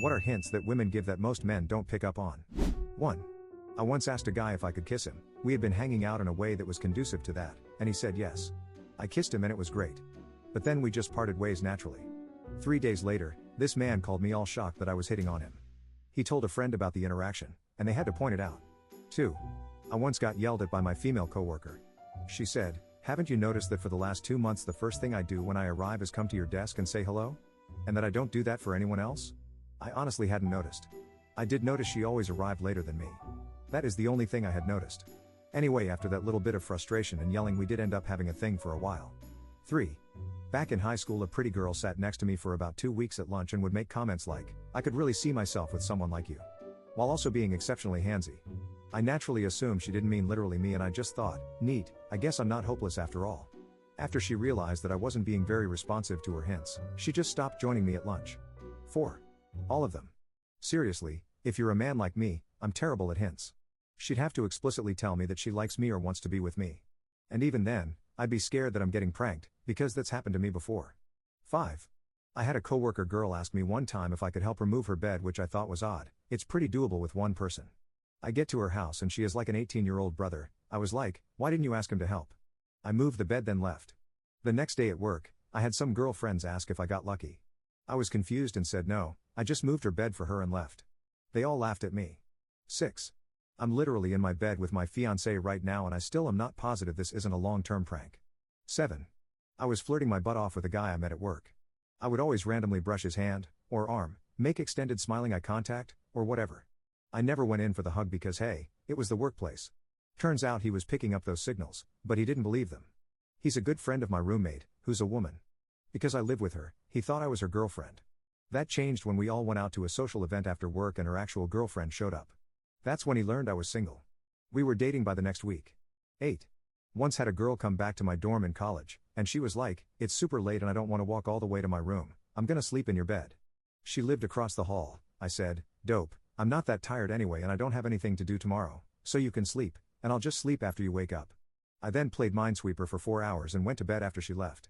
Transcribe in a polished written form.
What are hints that women give that most men don't pick up on? 1. I once asked a guy if I could kiss him. We had been hanging out in a way that was conducive to that, and he said yes. I kissed him and it was great. But then we just parted ways naturally. 3 days later, this man called me all shocked that I was hitting on him. He told a friend about the interaction, and they had to point it out. 2. I once got yelled at by my female coworker. She said, "Haven't you noticed that for the last 2 months the first thing I do when I arrive is come to your desk and say hello? And that I don't do that for anyone else?" I honestly hadn't noticed. I did notice she always arrived later than me. That is the only thing I had noticed. Anyway, after that little bit of frustration and yelling, we did end up having a thing for a while. 3. Back in high school, a pretty girl sat next to me for about 2 weeks at lunch and would make comments like, "I could really see myself with someone like you," while also being exceptionally handsy. I naturally assumed she didn't mean literally me, and I just thought, neat, I guess I'm not hopeless after all. After she realized that I wasn't being very responsive to her hints, she just stopped joining me at lunch. 4. All of them. Seriously, if you're a man like me, I'm terrible at hints. She'd have to explicitly tell me that she likes me or wants to be with me. And even then, I'd be scared that I'm getting pranked, because that's happened to me before. 5. I had a coworker girl ask me one time if I could help her move her bed, which I thought was odd. It's pretty doable with one person. I get to her house and she is like an 18-year-old brother. I was like, "Why didn't you ask him to help?" I moved the bed then left. The next day at work, I had some girlfriends ask if I got lucky. I was confused and said no, I just moved her bed for her and left. They all laughed at me. 6. I'm literally in my bed with my fiancé right now and I still am not positive this isn't a long-term prank. 7. I was flirting my butt off with a guy I met at work. I would always randomly brush his hand, or arm, make extended smiling eye contact, or whatever. I never went in for the hug because hey, it was the workplace. Turns out he was picking up those signals, but he didn't believe them. He's a good friend of my roommate, who's a woman. Because I live with her, he thought I was her girlfriend. That changed when we all went out to a social event after work and her actual girlfriend showed up. That's when he learned I was single. We were dating by the next week. 8. Once had a girl come back to my dorm in college, and she was like, "It's super late and I don't want to walk all the way to my room, I'm gonna sleep in your bed." She lived across the hall. I said, "Dope, I'm not that tired anyway and I don't have anything to do tomorrow, so you can sleep, and I'll just sleep after you wake up." I then played Minesweeper for 4 hours and went to bed after she left.